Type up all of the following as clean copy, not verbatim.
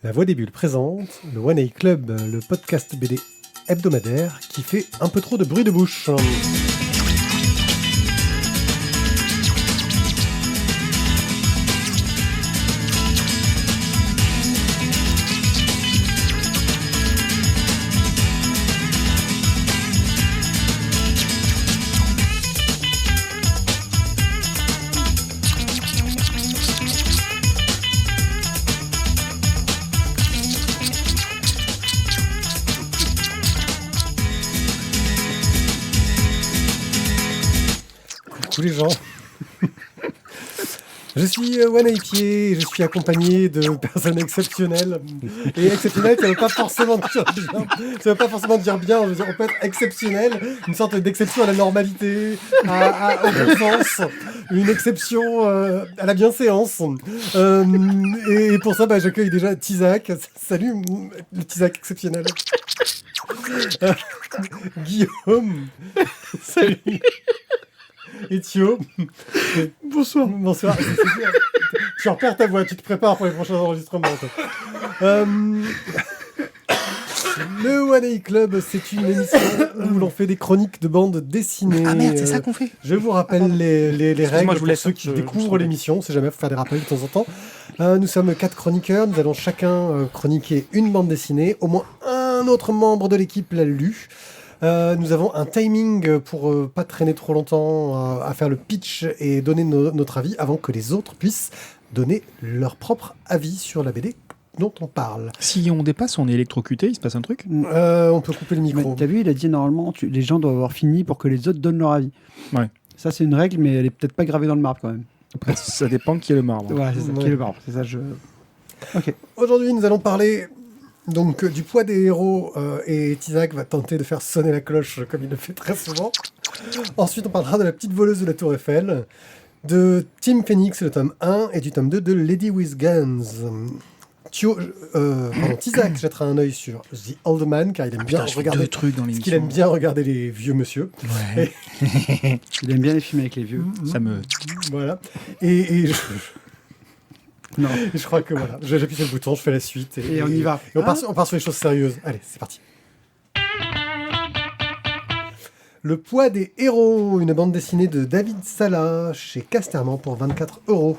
La Voix des Bulles présente le One A Club, le podcast BD hebdomadaire qui fait un peu trop de bruit de bouche. Coucou les gens. Je suis One A Pied et je suis accompagné de personnes exceptionnelles. Et exceptionnelles, ça ne veut pas forcément dire bien. Ça veut pas forcément dire bien. Je veux dire, on peut être exceptionnel, une sorte d'exception à la normalité, au bon sens, une exception à la bienséance. Et pour ça, j'accueille déjà Tizak. Salut, le Tizak exceptionnel. Guillaume. Salut. Et Thio. Bonsoir. Bonsoir. Tu repères ta voix, tu te prépares pour les prochains enregistrements. Le One A Club, c'est une émission où l'on fait des chroniques de bandes dessinées. Ah merde, c'est ça qu'on fait. Je vous rappelle les règles je vous laisse, pour ceux qui je découvrent l'émission. On sait jamais, faut faire des rappels de temps en temps. Nous sommes 4 chroniqueurs. Nous allons chacun chroniquer une bande dessinée. Au moins un autre membre de l'équipe l'a lu. Nous avons un timing pour pas traîner trop longtemps à faire le pitch et donner notre avis avant que les autres puissent donner leur propre avis sur la BD dont on parle. Si on dépasse, on est électrocuté, il se passe un truc. On peut couper le micro. Mais t'as vu, il a dit normalement, les gens doivent avoir fini pour que les autres donnent leur avis. Ouais. Ça, c'est une règle, mais elle est peut-être pas gravée dans le marbre quand même. Après, ça dépend qui est le marbre. Ouais, c'est ça, qui est le marbre. C'est ça, Ok. Aujourd'hui, nous allons parler donc du poids des héros et Tizak va tenter de faire sonner la cloche comme il le fait très souvent. Ensuite, on parlera de la petite voleuse de la Tour Eiffel, de Team Phoenix, le tome 1, et du tome 2 de Lady with Guns. Tizak jettera un œil sur The Old Man car il aime bien regarder deux trucs dans l'émission. qu'il aime bien regarder les vieux monsieur. Ouais. Il aime bien les films avec les vieux. Ça me. Voilà. Et Non. je crois que voilà, j'appuie sur le bouton, je fais la suite. Et on y va. Et on part sur les choses sérieuses. Allez, c'est parti. Le poids des héros, une bande dessinée de David Sala chez Casterman pour 24 €.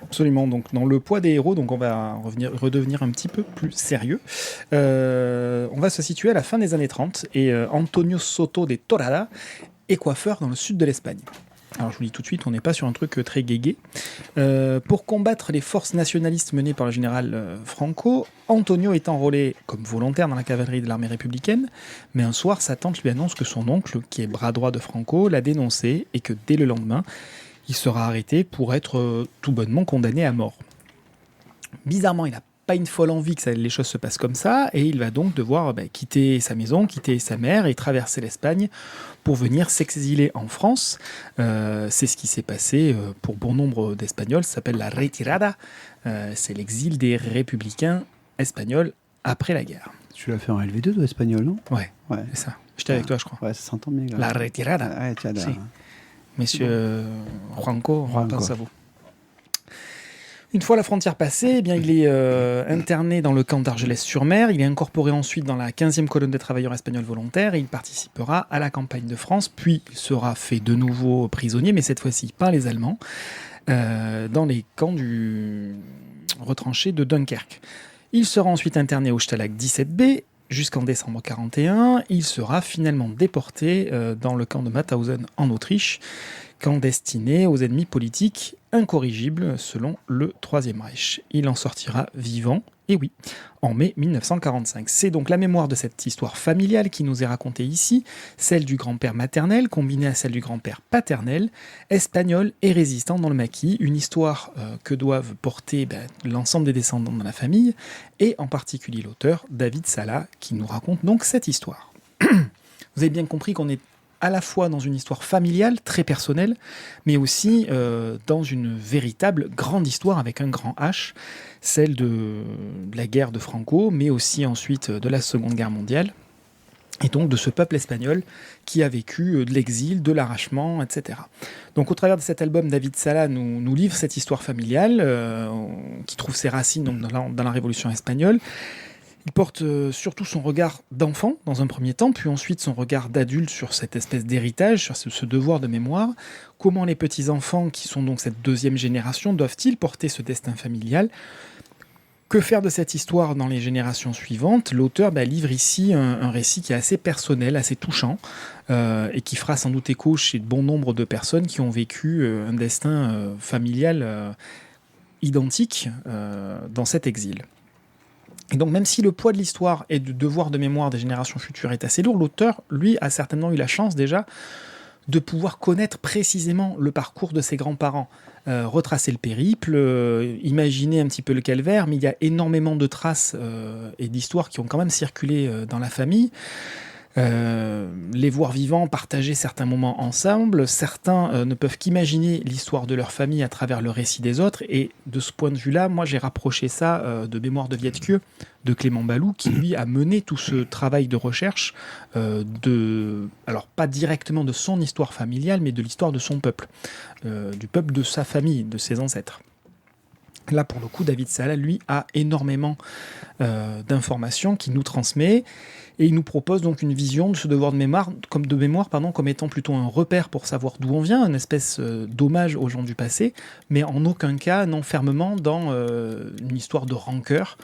Absolument. Donc, dans le poids des héros, donc on va redevenir un petit peu plus sérieux. On va se situer à la fin des années 30 et Antonio Soto de Torrada est coiffeur dans le sud de l'Espagne. Alors je vous dis tout de suite, on n'est pas sur un truc très guégué. Pour combattre les forces nationalistes menées par le général Franco, Antonio est enrôlé comme volontaire dans la cavalerie de l'armée républicaine, mais un soir, sa tante lui annonce que son oncle, qui est bras droit de Franco, l'a dénoncé et que dès le lendemain, il sera arrêté pour être tout bonnement condamné à mort. Bizarrement, il n'a pas une folle envie que les choses se passent comme ça, et il va donc devoir quitter sa maison, quitter sa mère et traverser l'Espagne pour venir s'exiler en France. C'est ce qui s'est passé pour bon nombre d'Espagnols, ça s'appelle la retirada, c'est l'exil des républicains espagnols après la guerre. Tu l'as fait en LV2 de espagnol, non? Ouais, Ouais. c'est ça. J'étais avec toi, je crois. Ouais, ça s'entend bien. La retirada. Ouais, tiens, là. Si. Monsieur Juanco, on pense à vous. Une fois la frontière passée, il est interné dans le camp d'Argelès-sur-Mer. Il est incorporé ensuite dans la 15e colonne des travailleurs espagnols volontaires et il participera à la campagne de France. Puis il sera fait de nouveau prisonnier, mais cette fois-ci par les Allemands, dans les camps retranchés de Dunkerque. Il sera ensuite interné au Stalag 17B jusqu'en décembre 1941. Il sera finalement déporté dans le camp de Mauthausen en Autriche, camp destiné aux ennemis politiques incorrigibles selon le Troisième Reich. Il en sortira vivant, et oui, en mai 1945. C'est donc la mémoire de cette histoire familiale qui nous est racontée ici, celle du grand-père maternel combinée à celle du grand-père paternel, espagnol et résistant dans le maquis, une histoire que doivent porter l'ensemble des descendants de la famille, et en particulier l'auteur, David Sala, qui nous raconte donc cette histoire. Vous avez bien compris qu'on est à la fois dans une histoire familiale, très personnelle, mais aussi dans une véritable grande histoire avec un grand H, celle de la guerre de Franco, mais aussi ensuite de la Seconde Guerre mondiale, et donc de ce peuple espagnol qui a vécu de l'exil, de l'arrachement, etc. Donc au travers de cet album, David Sala nous livre cette histoire familiale qui trouve ses racines donc, dans la Révolution espagnole. Il porte surtout son regard d'enfant dans un premier temps, puis ensuite son regard d'adulte sur cette espèce d'héritage, sur ce devoir de mémoire. Comment les petits-enfants, qui sont donc cette deuxième génération, doivent-ils porter ce destin familial ? Que faire de cette histoire dans les générations suivantes ? L'auteur livre ici un récit qui est assez personnel, assez touchant, et qui fera sans doute écho chez de bon nombre de personnes qui ont vécu un destin familial identique dans cet exil. Et donc même si le poids de l'histoire et du devoir de mémoire des générations futures est assez lourd, l'auteur, lui, a certainement eu la chance déjà de pouvoir connaître précisément le parcours de ses grands-parents, retracer le périple, imaginer un petit peu le calvaire, mais il y a énormément de traces et d'histoires qui ont quand même circulé dans la famille. Les voir vivants, partager certains moments ensemble. Certains ne peuvent qu'imaginer l'histoire de leur famille à travers le récit des autres. Et de ce point de vue-là, moi, j'ai rapproché ça de Mémoires de Vietkieu, de Clément Balou, qui, lui, a mené tout ce travail de recherche, alors pas directement de son histoire familiale, mais de l'histoire de son peuple, du peuple de sa famille, de ses ancêtres. Là, pour le coup, David Sala, lui, a énormément d'informations qu'il nous transmet. Et il nous propose donc une vision de ce devoir de mémoire, comme étant plutôt un repère pour savoir d'où on vient, une espèce d'hommage aux gens du passé, mais en aucun cas non fermement dans une histoire de rancœur,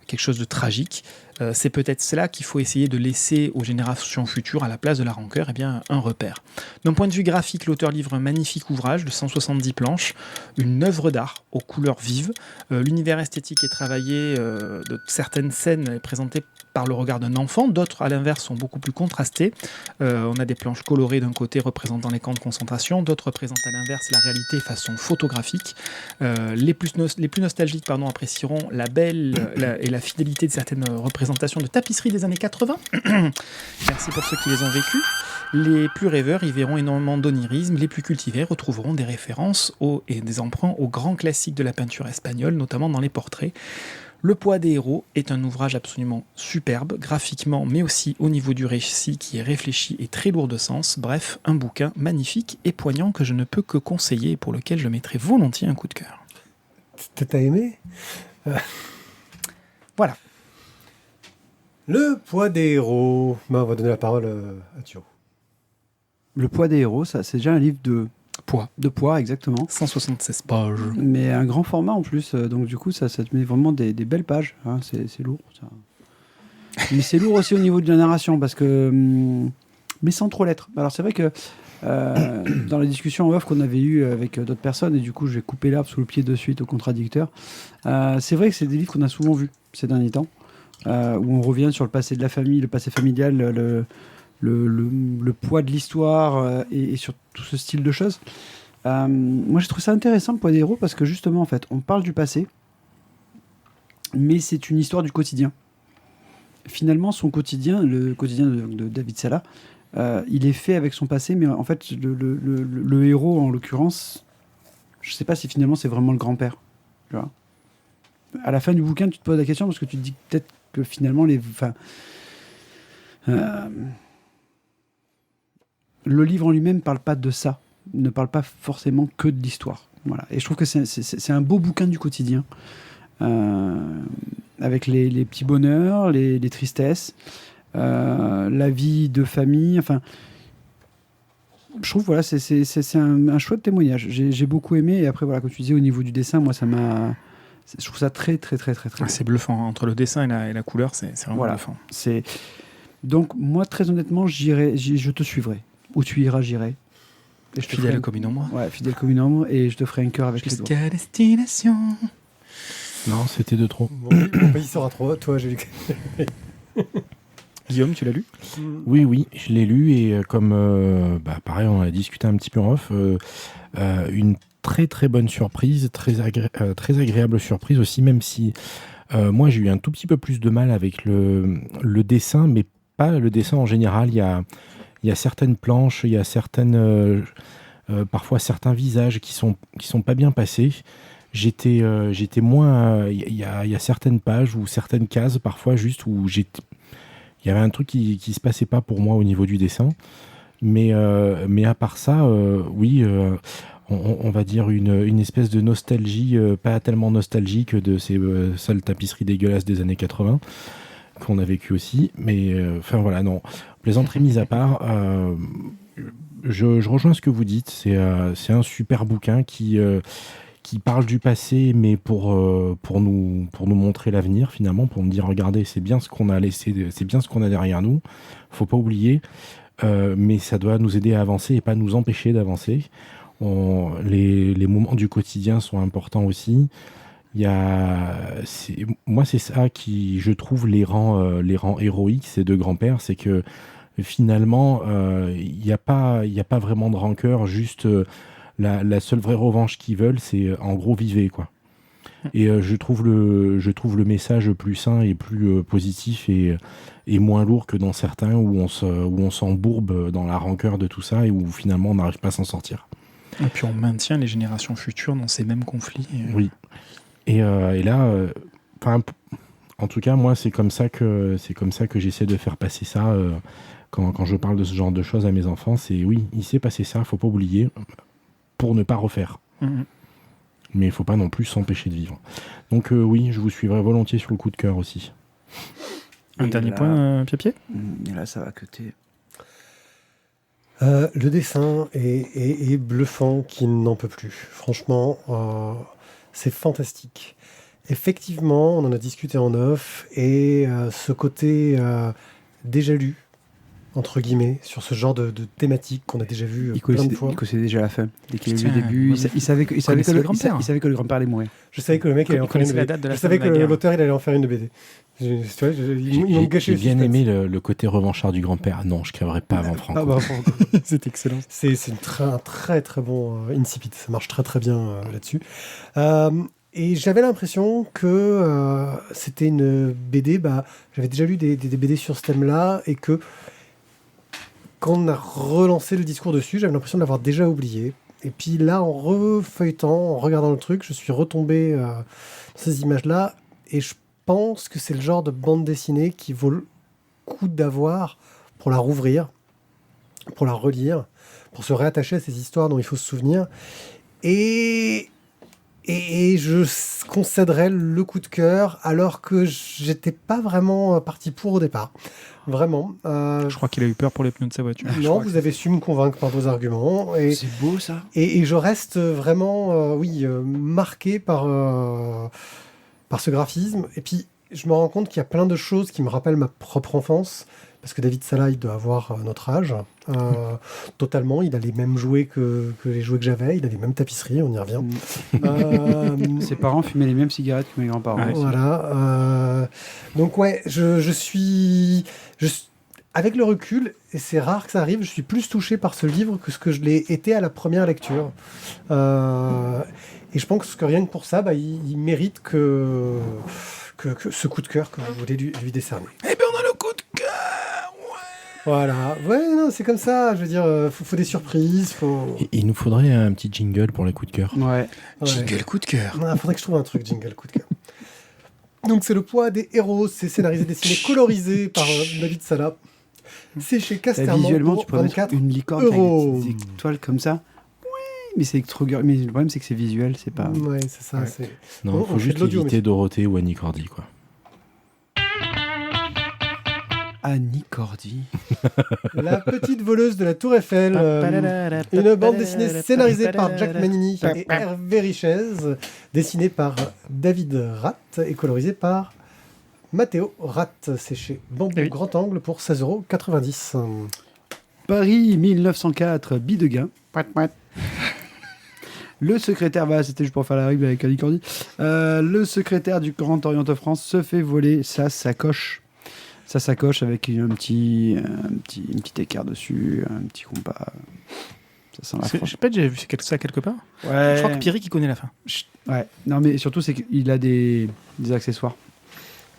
quelque chose de tragique. C'est peut-être cela qu'il faut essayer de laisser aux générations futures, à la place de la rancœur, un repère. D'un point de vue graphique, l'auteur livre un magnifique ouvrage de 170 planches, une œuvre d'art aux couleurs vives. L'univers esthétique est travaillé, de certaines scènes présentées par le regard d'un enfant, d'autres à l'inverse sont beaucoup plus contrastées. On a des planches colorées d'un côté représentant les camps de concentration, d'autres représentent à l'inverse la réalité façon photographique. Les plus nostalgiques apprécieront la belle et la fidélité de certaines représentations de tapisseries des années 80. Merci pour ceux qui les ont vécues. Les plus rêveurs y verront énormément d'onirisme, les plus cultivés retrouveront des références et des emprunts aux grands classiques de la peinture espagnole, notamment dans les portraits. Le poids des héros est un ouvrage absolument superbe, graphiquement, mais aussi au niveau du récit qui est réfléchi et très lourd de sens. Bref, un bouquin magnifique et poignant que je ne peux que conseiller et pour lequel je mettrai volontiers un coup de cœur. T'as aimé Voilà. Le poids des héros. On va donner la parole à Thio. Le poids des héros, ça, c'est déjà un livre de poids, exactement. 176 pages. Mais un grand format en plus, donc du coup, ça te met vraiment des belles pages. Hein, c'est lourd, ça. Mais c'est lourd aussi au niveau de la narration, parce que... mais sans trop l'être. Alors c'est vrai que dans la discussion en off qu'on avait eue avec d'autres personnes, et du coup je vais couper l'arbre sous le pied de suite au contradicteur, c'est vrai que c'est des livres qu'on a souvent vus ces derniers temps, où on revient sur le passé de la famille, le passé familial, le poids de l'histoire et sur tout ce style de choses. Moi, je trouve ça intéressant, le poids des héros, parce que justement, en fait, on parle du passé, mais c'est une histoire du quotidien. Finalement, son quotidien, le quotidien de David Sala, il est fait avec son passé, mais en fait, le héros, en l'occurrence, je ne sais pas si finalement c'est vraiment le grand-père. Tu vois, à la fin du bouquin, tu te poses la question, parce que tu te dis peut-être que finalement, le livre en lui-même ne parle pas de ça, ne parle pas forcément que de l'histoire. Voilà. Et je trouve que c'est un beau bouquin du quotidien, avec les petits bonheurs, les tristesses, la vie de famille. Enfin, je trouve voilà, c'est un chouette témoignage. J'ai beaucoup aimé. Et après, voilà, comme tu disais, au niveau du dessin, moi, ça m'a... Je trouve ça très, très, très, très, très. C'est bluffant. Entre le dessin et la couleur, c'est vraiment bluffant. Donc, moi, très honnêtement, je te suivrai. Où tu iras, j'irai. Fidèle comme une ombre. Ouais, fidèle comme une ombre. Et je te ferai un cœur avec les doigts. Jusqu'à destination. Non, c'était de trop. Mon pays sera trop. Toi, j'ai... Guillaume, tu l'as lu ? Oui, je l'ai lu et comme pareil, on a discuté un petit peu en off, une très très bonne surprise, très agréable surprise aussi, même si moi j'ai eu un tout petit peu plus de mal avec le dessin, mais pas le dessin en général. Il y a certaines planches, il y a parfois certains visages qui sont pas bien passés. J'étais moins, il y a certaines pages ou certaines cases parfois juste où il y avait un truc qui se passait pas pour moi au niveau du dessin. Mais à part ça, oui, on va dire une espèce de nostalgie, pas tellement nostalgique de ces sales tapisseries dégueulasses des années 80 qu'on a vécu aussi. Mais enfin voilà, non. Plaisanterie mise à part, je rejoins ce que vous dites. C'est un super bouquin qui parle du passé, mais pour nous montrer l'avenir finalement, pour nous dire regardez, c'est bien ce qu'on a laissé, c'est bien ce qu'on a derrière nous. Faut pas oublier. Mais ça doit nous aider à avancer et pas nous empêcher d'avancer. Les moments du quotidien sont importants aussi. Moi, c'est ça qui, je trouve, les rend héroïques, ces deux grands-pères, c'est que finalement, il n'y a pas vraiment de rancœur, juste la seule vraie revanche qu'ils veulent, c'est en gros vivez, quoi. Et je trouve le message plus sain et plus positif et moins lourd que dans certains où on s'embourbe dans la rancœur de tout ça et où finalement on n'arrive pas à s'en sortir. Et puis on maintient les générations futures dans ces mêmes conflits. Oui. Et là, en tout cas, moi, c'est comme ça que j'essaie de faire passer ça quand je parle de ce genre de choses à mes enfants. C'est oui, il s'est passé ça, faut pas oublier, pour ne pas refaire. Mm-hmm. Mais il ne faut pas non plus s'empêcher de vivre. Donc oui, je vous suivrai volontiers sur le coup de cœur aussi. Un dernier point, Pied-Pied ? Et là, ça va cuter. Le dessin est bluffant, qui n'en peut plus. Franchement, c'est fantastique. Effectivement, on en a discuté en off, et ce côté déjà lu, entre guillemets, sur ce genre de thématique qu'on a déjà vu plein de fois. Il connaissait déjà la fin. Dès qu'il a vu le début, il savait que le grand-père allait mourir. Je savais que le mec allait en faire une BD. Je savais que l'auteur il allait en faire une BD. Ils m'ont gâché. J'ai bien aimé le côté revanchard du grand-père. Non, je crèverais pas avant Franco. Ah bah, c'est excellent. C'est un très très bon incipit. Ça marche très très bien là-dessus. Et j'avais l'impression que c'était une BD. J'avais déjà lu des BD sur ce thème-là, et que quand on a relancé le discours dessus, j'avais l'impression de l'avoir déjà oublié. Et puis là, en refeuilletant, en regardant le truc, je suis retombé sur ces images-là, et je pense que c'est le genre de bande dessinée qui vaut le coup d'avoir pour la rouvrir, pour la relire, pour se réattacher à ces histoires dont il faut se souvenir. Et je concéderais le coup de cœur, alors que j'étais pas vraiment parti pour au départ. Vraiment. Je crois qu'il a eu peur pour les pneus de sa voiture. Non, vous avez su me convaincre par vos arguments. Et, c'est beau, ça. Et je reste vraiment marqué par ce graphisme. Et puis, je me rends compte qu'il y a plein de choses qui me rappellent ma propre enfance. Parce que David Sala, il doit avoir notre âge. Totalement, il a les mêmes jouets que les jouets que j'avais. Il a les mêmes tapisseries, on y revient. Ses parents fumaient les mêmes cigarettes que mes grands-parents. Voilà. Donc ouais, je suis... Avec le recul, et c'est rare que ça arrive, je suis plus touché par ce livre que ce que je l'ai été à la première lecture. Et je pense que rien que pour ça, il mérite que ce coup de cœur que vous voulez lui décerner. Eh bien, on a le coup de cœur. Voilà, ouais, non, c'est comme ça, je veux dire, faut des surprises, Il nous faudrait un petit jingle pour les coups de cœur. Ouais. Jingle coup de cœur. Il faudrait que je trouve un truc, jingle coup de cœur. Donc c'est Le poids des héros, c'est scénarisé, dessiné, colorisé par David Sala. C'est chez Casterman. Visuellement, tu pourrais mettre une licorne euros. avec des étoiles comme ça. Oui, mais c'est trop... Mais le problème, c'est que c'est visuel, c'est pas... Ouais, c'est ça. Ouais. Non, il faut juste éviter Dorothée ou Annie Cordy, quoi. Annie Cordy. La petite voleuse de la Tour Eiffel. Une bande dessinée scénarisée par Jack Manini et Hervé Richez, dessinée par David Ratt et colorisée par Matteo Ratt. C'est chez Bambou Grand Angle pour 16,90 €. Paris 1904, Bidegain. Le secrétaire, c'était juste pour faire la règle avec Annie Cordy. Le secrétaire du Grand Orient de France se fait voler sa sacoche. Sa sacoche avec un petit écart dessus, un petit compas. Ça sent la Je sais pas, j'ai vu ça quelque part. Ouais. Je crois que Pierrick, il connaît la fin. Ouais. Non, mais surtout, c'est qu'il a des accessoires.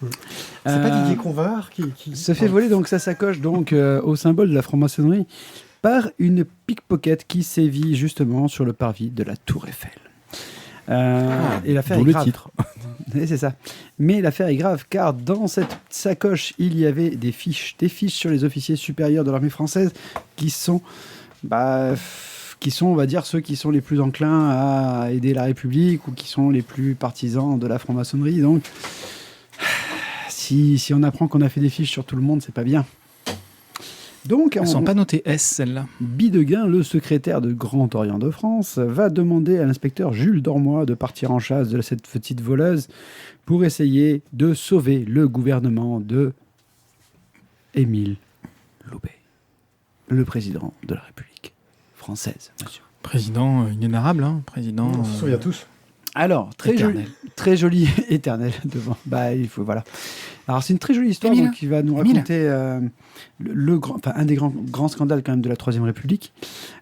C'est pas Didier Convard qui se fait voler donc sa sacoche au symbole de la franc-maçonnerie par une pickpocket qui sévit justement sur le parvis de la Tour Eiffel. Et l'affaire D'où est le grave. titre. Oui, c'est ça. Mais l'affaire est grave, car dans cette sacoche, il y avait des fiches sur les officiers supérieurs de l'armée française qui sont, on va dire, ceux qui sont les plus enclins à aider la République ou qui sont les plus partisans de la franc-maçonnerie. Donc, si on apprend qu'on a fait des fiches sur tout le monde, c'est pas bien. Donc, Elles sont pas notées S, celles-là. Bidegain, le secrétaire de Grand Orient de France, va demander à l'inspecteur Jules Dormois de partir en chasse de cette petite voleuse pour essayer de sauver le gouvernement de Émile Loubet, le président de la République française, monsieur. Président inénarrable, hein. Président. On se souvient tous. Alors, Éternel. très joli éternel devant. Il faut, voilà. Alors, c'est une très jolie histoire Émile. donc, qui va nous Émile. raconter un des grands scandales quand même de la Troisième République.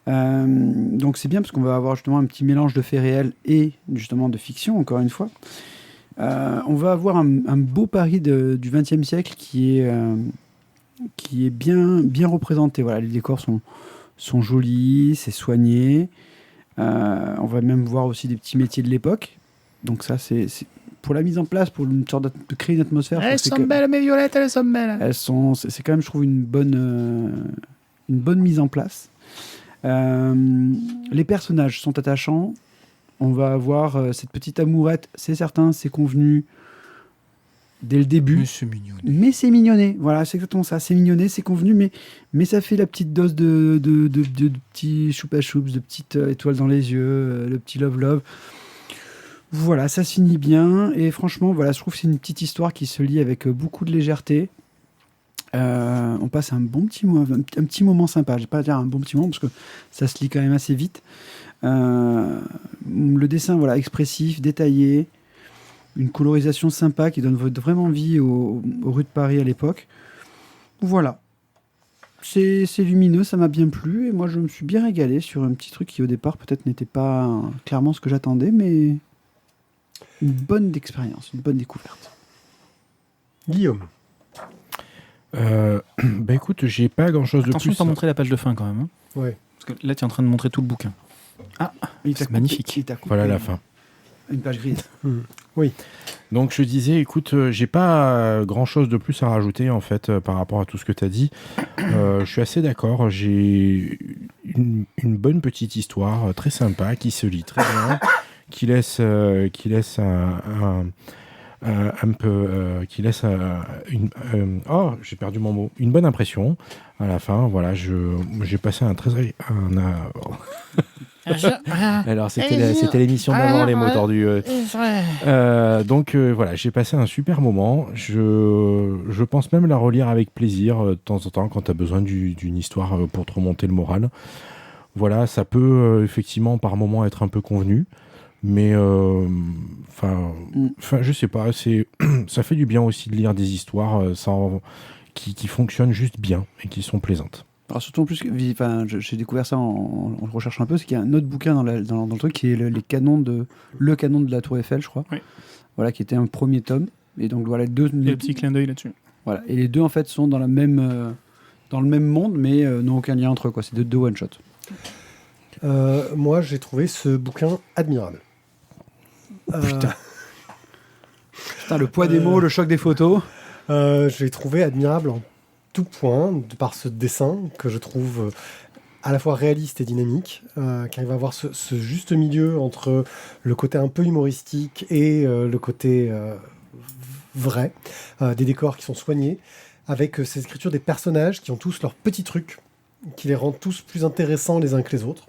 Donc, c'est bien parce qu'on va avoir justement un petit mélange de faits réels et justement de fiction, encore une fois. On va avoir un beau Paris du XXe siècle qui est bien représenté. Voilà, les décors sont jolis, c'est soigné. On va même voir aussi des petits métiers de l'époque. Donc ça, c'est pour la mise en place, pour une sorte de créer une atmosphère. Elles sont belles, mes violettes, elles sont belles. C'est quand même, je trouve, une bonne mise en place. Les personnages sont attachants. On va avoir cette petite amourette, c'est certain, c'est convenu dès le début. Mais c'est mignon. Mais c'est mignonné, voilà, c'est exactement ça. C'est mignonné, c'est convenu, mais ça fait la petite dose de petits choupa-choups, de petites étoiles dans les yeux, le petit love-love. Voilà, ça se finit bien. Et franchement, voilà, je trouve que c'est une petite histoire qui se lit avec beaucoup de légèreté. On passe un petit moment sympa. Je vais pas dire un bon petit moment parce que ça se lit quand même assez vite. Le dessin, voilà, expressif, détaillé. Une colorisation sympa qui donne vraiment vie aux rues de Paris à l'époque. Voilà. C'est lumineux, ça m'a bien plu. Et moi, je me suis bien régalé sur un petit truc qui, au départ, peut-être n'était pas clairement ce que j'attendais, mais une bonne expérience, une bonne découverte. Guillaume. Écoute, j'ai pas grand-chose de Attention plus. de pas montrer la page de fin quand même. Hein. Ouais. Parce que là, tu es en train de montrer tout le bouquin. C'est magnifique. Il t'a coupé Voilà la fin. Une page grise. Donc je disais, écoute, j'ai pas grand-chose de plus à rajouter en fait par rapport à tout ce que tu as dit. Je suis assez d'accord. J'ai une bonne petite histoire très sympa qui se lit très bien, qui laisse j'ai perdu mon mot. Une bonne impression à la fin. Voilà, j'ai passé Alors c'était l'émission d'avant les mots tordus. Donc voilà, j'ai passé un super moment. Je pense même la relire avec plaisir de temps en temps quand tu as besoin d'une histoire pour te remonter le moral. Voilà, ça peut effectivement par moment être un peu convenu. Mais je sais pas, ça fait du bien aussi de lire des histoires qui fonctionnent juste bien et qui sont plaisantes. Alors surtout en plus, j'ai découvert ça en recherchant un peu, c'est qu'il y a un autre bouquin dans le truc qui est le canon de la Tour Eiffel, je crois. Oui. Voilà, qui était un premier tome. Et donc voilà, Le petit clin d'œil là-dessus. Voilà, et les deux en fait sont dans le même monde, mais n'ont aucun lien entre eux, quoi. C'est deux one shot. Moi, j'ai trouvé ce bouquin admirable. Putain, le poids des mots, le choc des photos. Je l'ai trouvé admirable en tout point, par ce dessin que je trouve à la fois réaliste et dynamique, qui arrive à avoir ce juste milieu entre le côté un peu humoristique et le côté vrai, des décors qui sont soignés, avec ces écritures des personnages qui ont tous leurs petits trucs, qui les rendent tous plus intéressants les uns que les autres.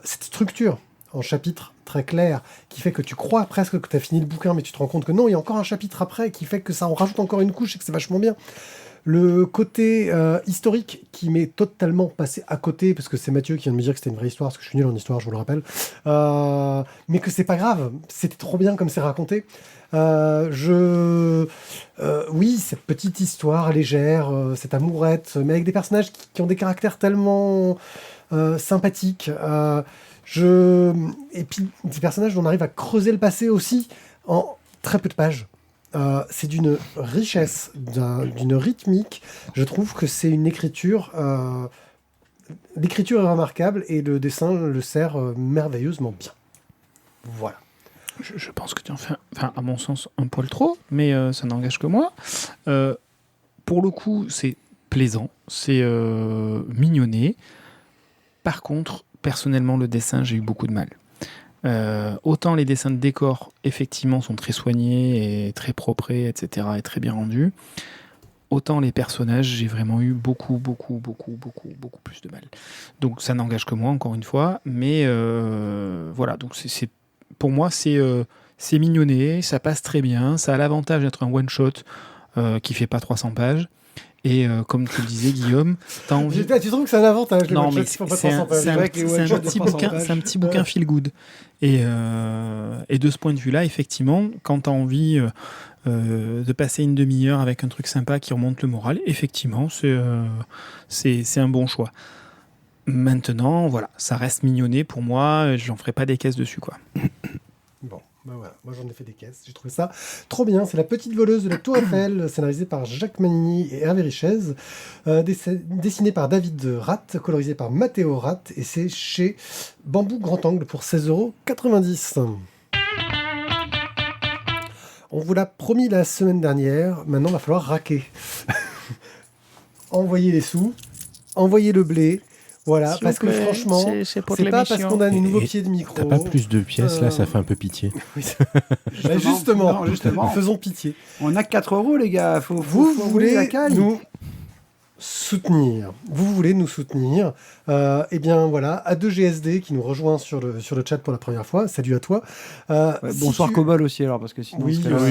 Cette structure en chapitres très clair, qui fait que tu crois presque que tu as fini le bouquin, mais tu te rends compte que non, il y a encore un chapitre après, qui fait que ça en rajoute encore une couche et que c'est vachement bien. Le côté historique qui m'est totalement passé à côté, parce que c'est Mathieu qui vient de me dire que c'était une vraie histoire, parce que je suis nul en histoire, je vous le rappelle, mais que c'est pas grave, c'était trop bien comme c'est raconté. Oui, cette petite histoire légère, cette amourette, mais avec des personnages qui ont des caractères tellement sympathiques, et puis des personnages dont on arrive à creuser le passé aussi en très peu de pages. C'est d'une richesse, d'une rythmique. Je trouve que c'est une écriture... l'écriture est remarquable et le dessin le sert merveilleusement bien. Voilà. Je pense que tu en fais, à mon sens, un poil trop, mais ça n'engage que moi. Pour le coup, c'est plaisant, c'est mignonné. Par contre, personnellement, le dessin, j'ai eu beaucoup de mal. Autant les dessins de décor, effectivement, sont très soignés et très propres, etc., et très bien rendus. Autant les personnages, j'ai vraiment eu beaucoup plus de mal. Donc ça n'engage que moi, encore une fois. Mais voilà, donc pour moi, c'est mignonné, ça passe très bien. Ça a l'avantage d'être un one-shot qui fait pas 300 pages. Et comme tu le disais, Guillaume, t'as envie... Tu trouves que c'est un avantage? Non, mais c'est un petit bouquin feel good. Et de ce point de vue-là, effectivement, quand t'as envie de passer une demi-heure avec un truc sympa qui remonte le moral, effectivement, c'est un bon choix. Maintenant, voilà, ça reste mignonné pour moi, j'en ferai pas des caisses dessus, quoi. Bon, ben voilà, moi j'en ai fait des caisses, j'ai trouvé ça trop bien. C'est La Petite Voleuse de la Tour Eiffel, scénarisé par Jacques Manini et Hervé Richez, dessiné par David Ratt, colorisé par Matteo Ratt, et c'est chez Bambou Grand Angle pour 16,90 €. On vous l'a promis la semaine dernière, maintenant il va falloir raquer. Envoyez les sous, envoyez le blé. Voilà, parce que franchement, c'est pas parce qu'on a des nouveaux pieds de micro. T'as pas plus de pièces, là, ça fait un peu pitié. Bah justement, faisons pitié. On a 4 €, les gars. Vous voulez nous soutenir. Vous voulez nous soutenir. Eh bien voilà, A2GSD qui nous rejoint sur le chat pour la première fois. Salut à toi. Bonsoir Cobal aussi alors, parce que sinon...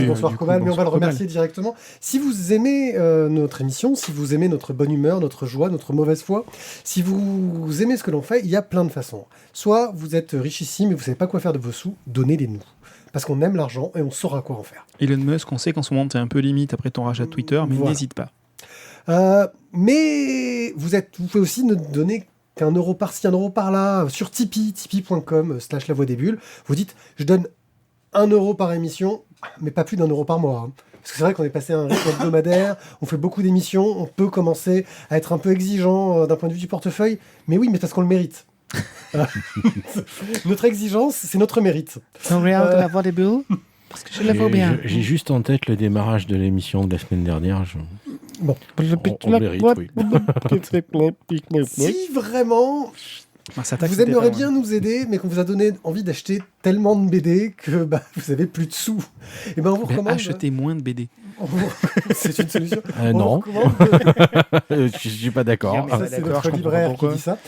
Bonsoir Cobal, mais on va le remercier directement. Si vous aimez notre émission, si vous aimez notre bonne humeur, notre joie, notre mauvaise foi, si vous aimez ce que l'on fait, il y a plein de façons. Soit vous êtes richissime et vous savez pas quoi faire de vos sous, donnez-les-nous. Parce qu'on aime l'argent et on saura quoi en faire. Elon Musk, on sait qu'en ce moment, t'es un peu limite après ton rachat de Twitter, mais n'hésite pas. Mais vous pouvez aussi nous donner qu'un euro par-ci, un euro par-là, sur Tipeee, tipeee.com/la voix des bulles. Vous dites, je donne 1 € par émission, mais pas plus d'1 € par mois. Hein. Parce que c'est vrai qu'on est passé à un rythme hebdomadaire, on fait beaucoup d'émissions, on peut commencer à être un peu exigeant d'un point de vue du portefeuille, mais oui, mais parce qu'on le mérite. Notre exigence, c'est notre mérite. Tu regardes la voix des bulles? Parce que je la vois bien. J'ai juste en tête le démarrage de l'émission de la semaine dernière. Bon. On mérite, oui. Si vraiment vous aimeriez bien nous aider, mais qu'on vous a donné envie d'acheter tellement de BD que vous avez plus de sous, et ben on vous recommande... Achetez moins de BD. C'est une solution. Non. Je suis pas d'accord. Ça, c'est notre libraire qui dit ça.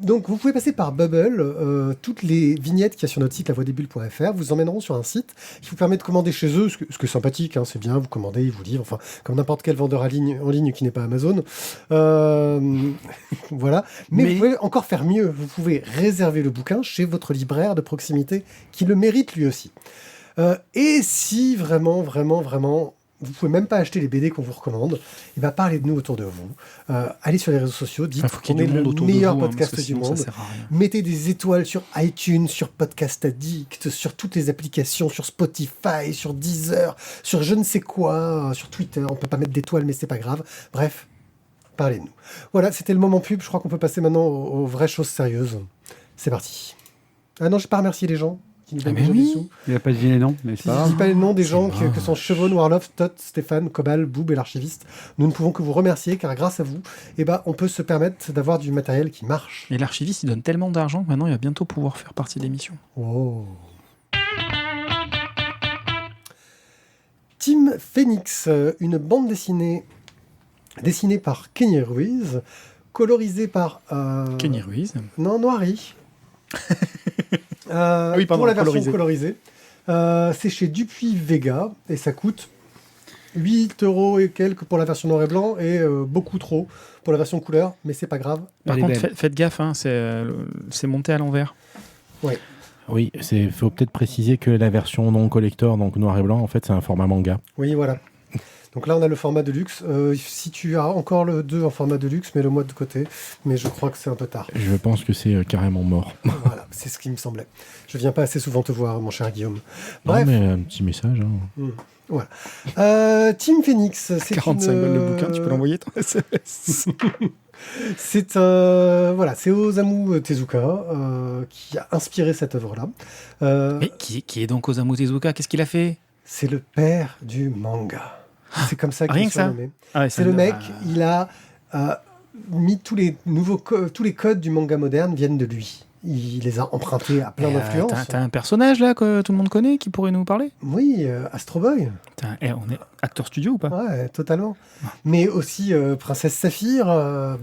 Donc, vous pouvez passer par Bubble. Toutes les vignettes qu'il y a sur notre site, lavoidesbulles.fr, vous emmèneront sur un site qui vous permet de commander chez eux, ce que est sympathique, hein, c'est bien, vous commandez, ils vous livrent, enfin, comme n'importe quel vendeur en ligne qui n'est pas Amazon. Voilà. Mais vous pouvez encore faire mieux. Vous pouvez réserver le bouquin chez votre libraire de proximité qui le mérite lui aussi. Et si vraiment, vous pouvez même pas acheter les BD qu'on vous recommande, et ben parlez de nous autour de vous. Allez sur les réseaux sociaux, dites qu'on est le meilleur podcast du monde. Mettez des étoiles sur iTunes, sur Podcast Addict, sur toutes les applications, sur Spotify, sur Deezer, sur je ne sais quoi, sur Twitter. On peut pas mettre d'étoiles, mais c'est pas grave. Bref, parlez-nous. Voilà, c'était le moment pub. Je crois qu'on peut passer maintenant aux vraies choses sérieuses. C'est parti. Ah non, je n'ai pas remercié les gens qui nous donnent des sous. Il n'a pas dit les noms, mais si je ne dis pas les noms des gens que sont Chevron, Warloff, Tot, Stéphane, Cobal, Boob et l'archiviste, nous ne pouvons que vous remercier car grâce à vous, on peut se permettre d'avoir du matériel qui marche. Et l'archiviste, il donne tellement d'argent que maintenant il va bientôt pouvoir faire partie de l'émission. Oh. Team Phoenix, une bande dessinée par Kenny Ruiz, colorisée par... Kenny Ruiz? Non, Noiry. Oui, pardon, pour la version colorisée. C'est chez Dupuis Vega et ça coûte 8 € et quelques pour la version noir et blanc et beaucoup trop pour la version couleur, mais c'est pas grave. Par contre, faites gaffe, hein, c'est monté à l'envers. Ouais. Oui, faut peut-être préciser que la version non collector, donc noir et blanc, en fait, c'est un format manga. Oui, voilà. Donc là, on a le format de luxe. Si tu as encore le 2 en format de luxe, mets-le moi de côté. Mais je crois que c'est un peu tard. Je pense que c'est carrément mort. Voilà, c'est ce qui me semblait. Je viens pas assez souvent te voir, mon cher Guillaume. Non, Bref. mais un petit message. Hein. Voilà. Team Phoenix, c'est 45 balles le bouquin, tu peux l'envoyer ton SMS. C'est c'est Osamu Tezuka qui a inspiré cette œuvre-là. Mais qui est donc Osamu Tezuka? Qu'est-ce qu'il a fait? C'est le père du manga. C'est comme ça qu'il Rien est que ça. surnommé. Ouais, C'est le mec, il a mis tous les codes du manga moderne viennent de lui. Il les a empruntés à plein d'influences. T'as un personnage là que tout le monde connaît qui pourrait nous parler? Oui, Astro Boy. On est acteur studio ou pas? Ouais, totalement. Mais aussi Princesse Saphir,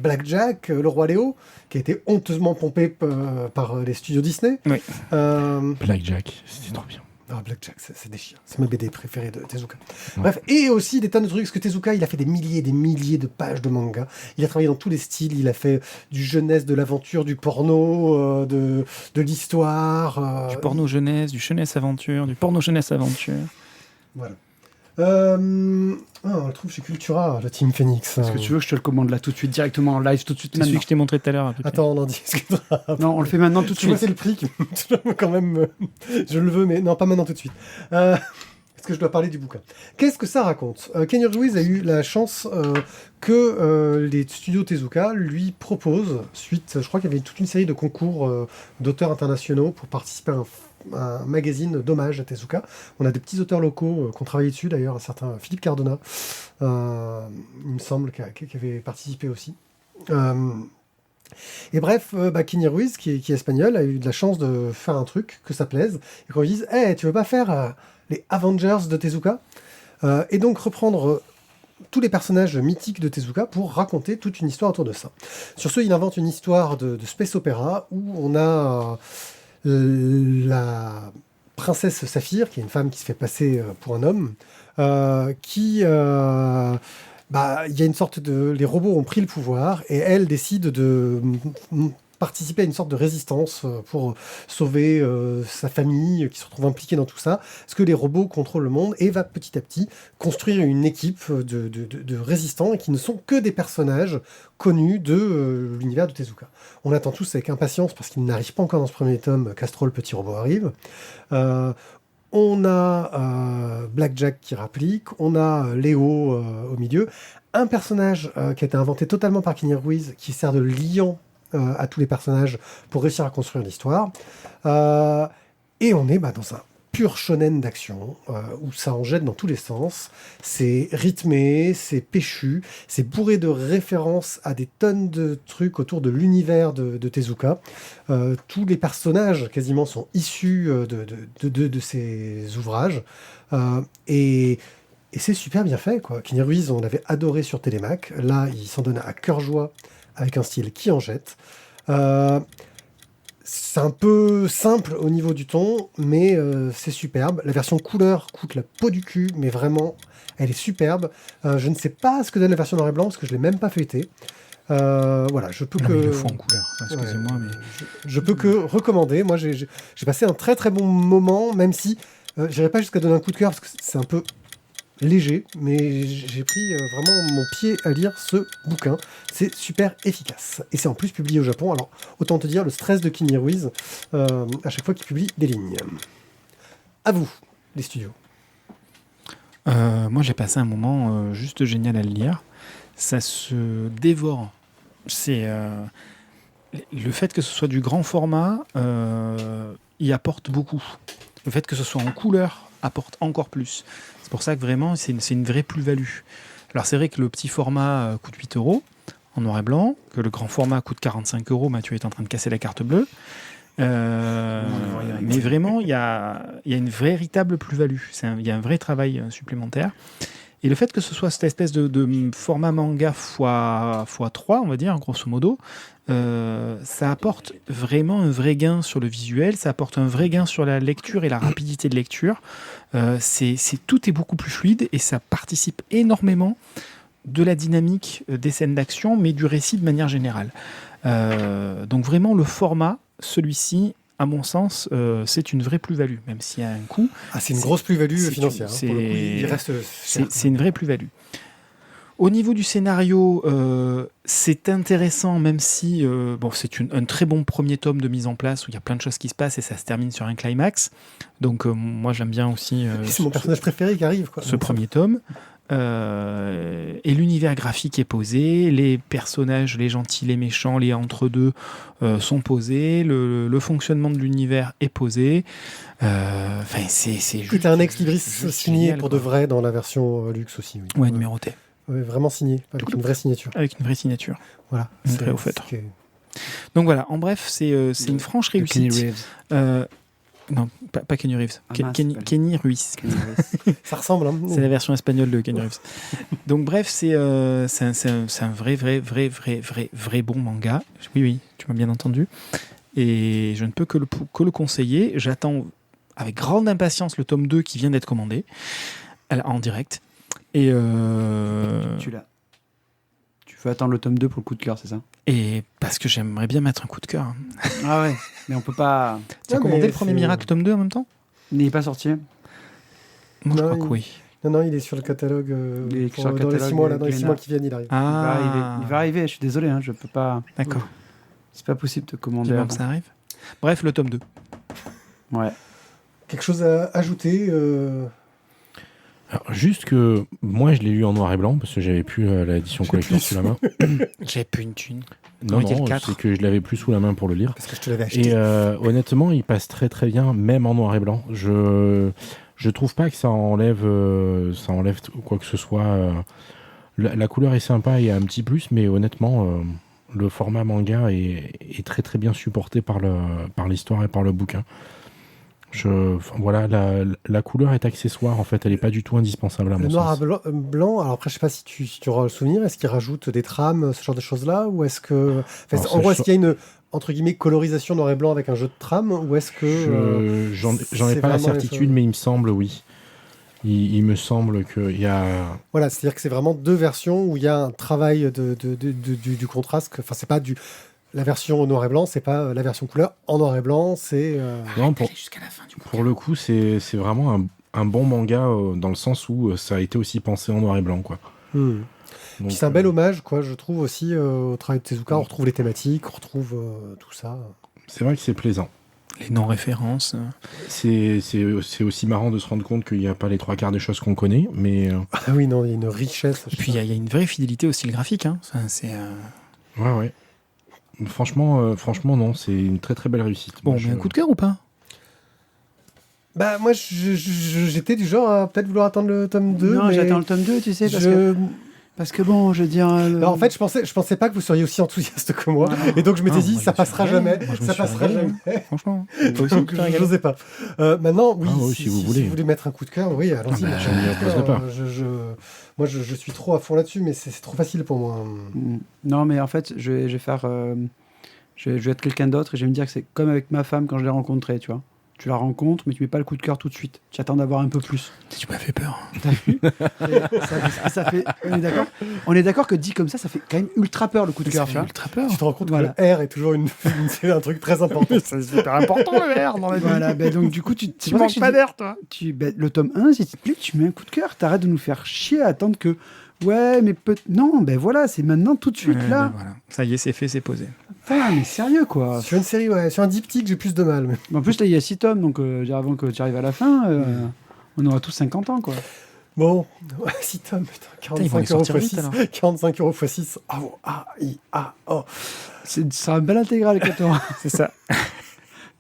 Blackjack, le roi Léo, qui a été honteusement pompé par les studios Disney. Oui. Blackjack, c'était trop bien. Blackjack, c'est déchirant. C'est ma BD préférée de Tezuka. Bref, et aussi des tonnes de trucs, parce que Tezuka, il a fait des milliers et des milliers de pages de manga. Il a travaillé dans tous les styles. Il a fait du jeunesse, de l'aventure, du porno, de l'histoire. Du porno jeunesse, du jeunesse aventure, du porno jeunesse aventure. Voilà. On le trouve chez Cultura, le Team Phoenix. Est-ce que tu veux que je te le commande là tout de suite, directement en live, tout de suite C'est celui maintenant? que je t'ai montré tout à l'heure. à peu près. Attends, on en discutera. Non, on le fait maintenant tout de Tu vois, suite. c'est le prix qui quand même. Je le veux, mais non, pas maintenant tout de suite. Est-ce que je dois parler du bouquin? Qu'est-ce que ça raconte? Kenny Ruiz a eu la chance que les studios Tezuka lui proposent, suite, je crois qu'il y avait toute une série de concours d'auteurs internationaux pour participer à un magazine d'hommage à Tezuka. On a des petits auteurs locaux qui ont travaillé dessus, d'ailleurs, un certain Philippe Cardona, il me semble, qui avait participé aussi. Et bref, Kenny Ruiz, qui est espagnol, a eu de la chance de faire un truc, que ça plaise, et qu'on lui dise « Hey, tu veux pas faire les Avengers de Tezuka ?» Et donc reprendre tous les personnages mythiques de Tezuka pour raconter toute une histoire autour de ça. Sur ce, il invente une histoire de space opéra où on a la princesse Saphir, qui est une femme qui se fait passer pour un homme, il y a une sorte de... Les robots ont pris le pouvoir et elle décide de participer à une sorte de résistance pour sauver sa famille qui se retrouve impliquée dans tout ça, parce que les robots contrôlent le monde et va petit à petit construire une équipe de résistants qui ne sont que des personnages connus de l'univers de Tezuka. On attend tous avec impatience parce qu'il n'arrive pas encore dans ce premier tome, Castro le petit robot arrive. On a Blackjack qui rapplique, on a Léo au milieu, un personnage qui a été inventé totalement par Kenny Ruiz qui sert de liant à tous les personnages pour réussir à construire l'histoire. Et on est dans un pur shonen d'action où ça en jette dans tous les sens. C'est rythmé, c'est péchu, c'est bourré de références à des tonnes de trucs autour de l'univers de Tezuka. Tous les personnages quasiment sont issus de ces ouvrages. Et c'est super bien fait, quoi. Kenny Ruiz, on l'avait adoré sur Télémac. Là, il s'en donne à cœur joie avec un style qui en jette. C'est un peu simple au niveau du ton, mais c'est superbe. La version couleur coûte la peau du cul, mais vraiment, elle est superbe. Je ne sais pas ce que donne la version noir et blanc, parce que je ne l'ai même pas feuilleté. Voilà, je peux Il le faut en couleur. Excusez-moi, mais je peux que recommander. Moi, j'ai passé un très très bon moment, même si je n'irai pas jusqu'à donner un coup de cœur, parce que c'est un peu léger, mais j'ai pris vraiment mon pied à lire ce bouquin. C'est super efficace. Et c'est en plus publié au Japon. Alors, autant te dire, le stress de Kenny Ruiz à chaque fois qu'il publie des lignes. À vous, les studios. moi, j'ai passé un moment juste génial à le lire. Ça se dévore. C'est le fait que ce soit du grand format y apporte beaucoup. Le fait que ce soit en couleur apporte encore plus. C'est pour ça que vraiment, c'est une vraie plus-value. Alors, c'est vrai que le petit format coûte 8 € en noir et blanc, que le grand format coûte 45 €. Mathieu est en train de casser la carte bleue. Mais vraiment, il y a une véritable plus-value. Il y a un vrai travail supplémentaire. Et le fait que ce soit cette espèce de format manga x3, on va dire, grosso modo, ça apporte vraiment un vrai gain sur le visuel, ça apporte un vrai gain sur la lecture et la rapidité de lecture. Tout est beaucoup plus fluide et ça participe énormément de la dynamique des scènes d'action, mais du récit de manière générale. Donc vraiment, le format, celui-ci, à mon sens, c'est une vraie plus-value, même s'il y a un coût. Ah, c'est une grosse plus-value c'est financière. une- Pour le coup, c'est- il reste. C'est une vraie plus-value. Au niveau du scénario, c'est intéressant, même si c'est un très bon premier tome de mise en place où il y a plein de choses qui se passent et ça se termine sur un climax. Donc moi j'aime bien aussi C'est mon personnage préféré qui arrive. Quoi. ce premier tome. Et l'univers graphique est posé, les personnages, les gentils, les méchants, les entre-deux sont posés, le fonctionnement de l'univers est posé. C'est Et juste. t'as un ex-libris juste signé génial, pour quoi. de vrai dans la version luxe aussi. Oui. Ouais, numéroté. Ouais, vraiment signé, avec une vraie signature. Avec une vraie signature. Voilà. Une vraie au feutre. Donc voilà, en bref, c'est une franche De Kenny réussite. Reeves. Non, pas Kenny Reeves. Ah mince, Kenny, pas lui. Kenny Ruiz. Kenny Reeves. Ça ressemble. Hein. C'est la version espagnole de Kenny Reeves. Donc bref, c'est un vrai bon manga. Oui, tu m'as bien entendu. Et je ne peux que le conseiller. J'attends avec grande impatience le tome 2 qui vient d'être commandé en direct. Et, Tu l'as. Tu veux attendre le tome 2 pour le coup de cœur, c'est ça? et parce que j'aimerais bien mettre un coup de cœur. Ah ouais, mais on peut pas. Tu as Non, commandé mais le premier c'est- Miracle tome 2 en même temps? Il n'est pas sorti. Moi, je Non, crois il- que oui. Non, il est sur le catalogue. Il est pour- sur le dans les catalogue 6 mois, là, dans les 6 Glénat. mois qui viennent, il arrive. Il va Ah, arriver. Il va arriver. Je suis désolé, hein, je peux pas. D'accord. C'est pas possible de commander. Vivant avant. que ça arrive. Bref, le tome 2. Ouais. Quelque chose à ajouter Alors, juste que moi, je l'ai lu en noir et blanc parce que j'avais plus l'édition collector sous la main. J'ai plus une thune. Non, était le non, 4. c'est que je l'avais plus sous la main pour le lire. Parce que je te l'avais acheté. Et honnêtement, il passe très très bien, même en noir et blanc. Je trouve pas que ça enlève quoi que ce soit. La couleur est sympa et a un petit plus, mais honnêtement, le format manga est très très bien supporté par l'histoire et par le bouquin. Voilà, la couleur est accessoire en fait, elle est pas du tout indispensable à Le mon noir à sens. blanc, alors après, je sais pas si tu auras le souvenir, est-ce qu'il rajoute des trames, ce genre de choses-là, ou est-ce que. Enfin, Alors, en gros, ça, est-ce qu'il y a une, entre guillemets, colorisation noir et blanc avec un jeu de trame, ou est-ce que. J'en ai c'est pas la vraiment certitude, mais il me semble, oui. Il me semble qu'il y a. Voilà, c'est-à-dire que c'est vraiment deux versions où il y a un travail du contraste. Enfin, c'est pas du. La version au noir et blanc, c'est pas la version couleur. En noir et blanc, c'est. Non, Jusqu'à la fin du pour le coup, c'est vraiment un bon manga dans le sens où ça a été aussi pensé en noir et blanc, quoi. Hmm. Donc, Puis c'est un bel hommage, quoi, je trouve aussi au travail de Tezuka. On retrouve les thématiques, on retrouve tout ça. c'est vrai que c'est plaisant. Les non-références. C'est aussi marrant de se rendre compte qu'il n'y a pas les trois quarts des choses qu'on connaît, mais Ah oui, non, il y a une richesse. Et puis il y a une vraie fidélité au style graphique. Hein. C'est ouais. Franchement, non, c'est une très très belle réussite. bon, Moi, mais un coup de cœur ou pas? Bah, moi, j'étais du genre à peut-être vouloir attendre le tome 2. Non, mais j'attends le tome 2, tu sais, je- parce que bon, je veux dire. Non, en fait, je pensais pas que vous seriez aussi enthousiaste que moi. Ah. Et donc, je m'étais Ah, dit, moi, ça je me passera suis régalé. jamais. Moi, je me Ça suis passera régalé. jamais. Franchement. Toi aussi, Donc, tu t'es régalé. j'osais pas. Maintenant, oui, Ah oui, si vous si voulez. vous voulez mettre un coup de cœur, oui, allons-y. Ah bah, j'ai un coup de je m'y opposerai cœur. pas. Moi, je suis trop à fond là-dessus, mais c'est trop facile pour moi. Non, mais en fait, je vais faire. Je vais être quelqu'un d'autre et je vais me dire que c'est comme avec ma femme quand je l'ai rencontrée, tu vois. Tu la rencontres, mais tu mets pas le coup de cœur tout de suite. Tu attends d'avoir un peu plus. Tu m'as fait peur. Ça fait. On est d'accord que dit comme ça fait quand même ultra peur le coup de Ça cœur, fait tu vois. ultra peur. Tu te rends compte Voilà. que le R est toujours c'est un truc très important. C'est super important le R dans la vie. Voilà, ben donc du coup, c'est Tu pour ça manques que pas je d'air, toi. le tome 1, si tu te plaît, tu mets un coup de cœur. T'arrêtes de nous faire chier à attendre que. Ouais, mais non, ben voilà, c'est maintenant tout de suite Ouais, là. ben voilà. Ça y est, c'est fait, c'est posé. Putain, mais sérieux quoi. Sur une série, ouais, sur un diptyque, j'ai plus de mal. Mais... En plus, là, il y a 6 tomes, donc avant que tu arrives à la fin, on aura tous 50 ans quoi. Bon, 6 tomes, putain, Putain, ils vont les 45 euros sortir x vite, 6. alors. 45 euros x 6. Oh. Ce sera un bel intégral que tu auras. C'est ça.